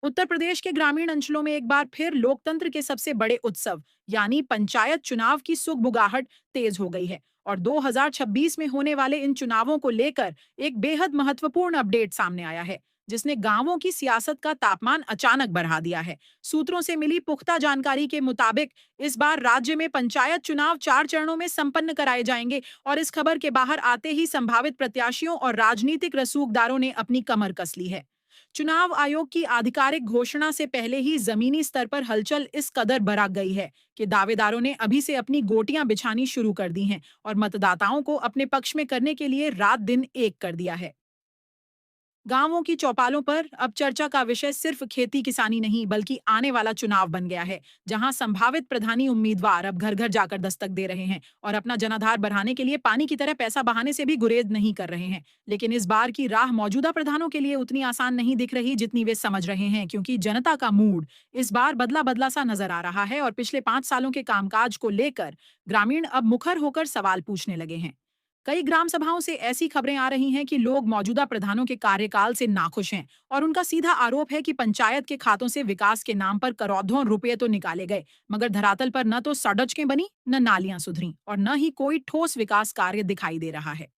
उत्तर प्रदेश के ग्रामीण अंचलों में एक बार फिर लोकतंत्र के सबसे बड़े उत्सव यानी पंचायत चुनाव की सुगबुगाहट तेज हो गई है और 2026 में होने वाले इन चुनावों को लेकर एक बेहद महत्वपूर्ण अपडेट सामने आया है जिसने गांवों की सियासत का तापमान अचानक बढ़ा दिया है। सूत्रों से मिली पुख्ता जानकारी के मुताबिक इस बार राज्य में पंचायत चुनाव 4 चरणों में संपन्न कराए जाएंगे और इस खबर के बाहर आते ही संभावित प्रत्याशियों और राजनीतिक रसूखदारों ने अपनी कमर कस ली है। चुनाव आयोग की आधिकारिक घोषणा से पहले ही जमीनी स्तर पर हलचल इस कदर भड़क गई है कि दावेदारों ने अभी से अपनी गोटियां बिछानी शुरू कर दी हैं और मतदाताओं को अपने पक्ष में करने के लिए रात दिन एक कर दिया है। गांवों की चौपालों पर अब चर्चा का विषय सिर्फ खेती किसानी नहीं बल्कि आने वाला चुनाव बन गया है, जहां संभावित प्रधानी उम्मीदवार अब घर घर जाकर दस्तक दे रहे हैं और अपना जनाधार बढ़ाने के लिए पानी की तरह पैसा बहाने से भी गुरेज नहीं कर रहे हैं। लेकिन इस बार की राह मौजूदा प्रधानों के लिए उतनी आसान नहीं दिख रही जितनी वे समझ रहे हैं, क्योंकि जनता का मूड इस बार बदला बदला सा नजर आ रहा है और पिछले 5 सालों के कामकाज को लेकर ग्रामीण अब मुखर होकर सवाल पूछने लगे हैं। कई ग्राम सभाओं से ऐसी खबरें आ रही हैं कि लोग मौजूदा प्रधानों के कार्यकाल से नाखुश हैं और उनका सीधा आरोप है कि पंचायत के खातों से विकास के नाम पर करोड़ों रुपए तो निकाले गए, मगर धरातल पर न तो सड़कें बनी, न नालियां सुधरी और न ही कोई ठोस विकास कार्य दिखाई दे रहा है।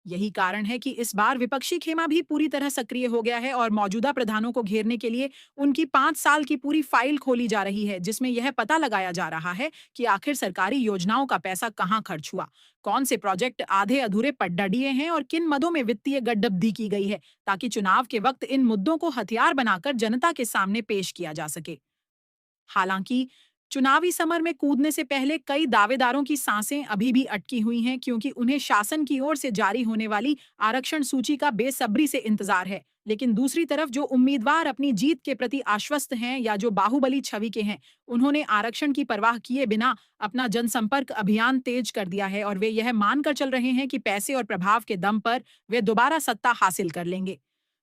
यही कारण है कि इस बार विपक्षी खेमा भी पूरी तरह सक्रिय हो गया है और मौजूदा प्रधानों को घेरने के लिए उनकी 5 साल की पूरी फाइल खोली जा रही है, जिसमें यह पता लगाया जा रहा है कि आखिर सरकारी योजनाओं का पैसा कहां खर्च हुआ, कौन से प्रोजेक्ट आधे अधूरे पड्डा दिए हैं और किन मदों में वित्तीय गड्ढबंदी की गई है, ताकि चुनाव के वक्त इन मुद्दों को हथियार बनाकर जनता के सामने पेश किया जा सके। हालांकि चुनावी समर में कूदने से पहले कई दावेदारों की सांसें अभी भी अटकी हुई हैं, क्योंकि उन्हें शासन की ओर से जारी होने वाली आरक्षण सूची का बेसब्री से इंतजार है। लेकिन दूसरी तरफ जो उम्मीदवार अपनी जीत के प्रति आश्वस्त हैं या जो बाहुबली छवि के हैं, उन्होंने आरक्षण की परवाह किए बिना अपना जनसंपर्क अभियान तेज कर दिया है और वे यह मानकर चल रहे हैं कि पैसे और प्रभाव के दम पर वे दोबारा सत्ता हासिल कर लेंगे।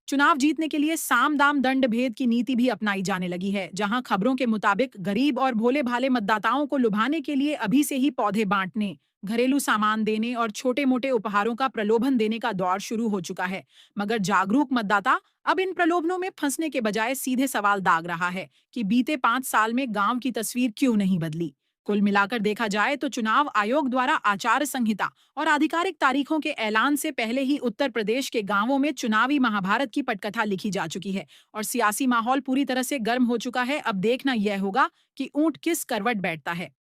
चुनाव जीतने के लिए साम दाम दंड भेद की नीति भी अपनाई जाने लगी है, जहां खबरों के मुताबिक गरीब और भोले भाले मतदाताओं को लुभाने के लिए अभी से ही पौधे बांटने, घरेलू सामान देने और छोटे मोटे उपहारों का प्रलोभन देने का दौर शुरू हो चुका है। मगर जागरूक मतदाता अब इन प्रलोभनों में फंसने के बजाय सीधे सवाल दाग रहा है कि बीते 5 साल में गांव की तस्वीर क्यों नहीं बदली। कुल मिलाकर देखा जाए तो चुनाव आयोग द्वारा आचार संहिता और आधिकारिक तारीखों के ऐलान से पहले ही उत्तर प्रदेश के गांवों में चुनावी महाभारत की पटकथा लिखी जा चुकी है और सियासी माहौल पूरी तरह से गर्म हो चुका है। अब देखना यह होगा कि ऊंट किस करवट बैठता है।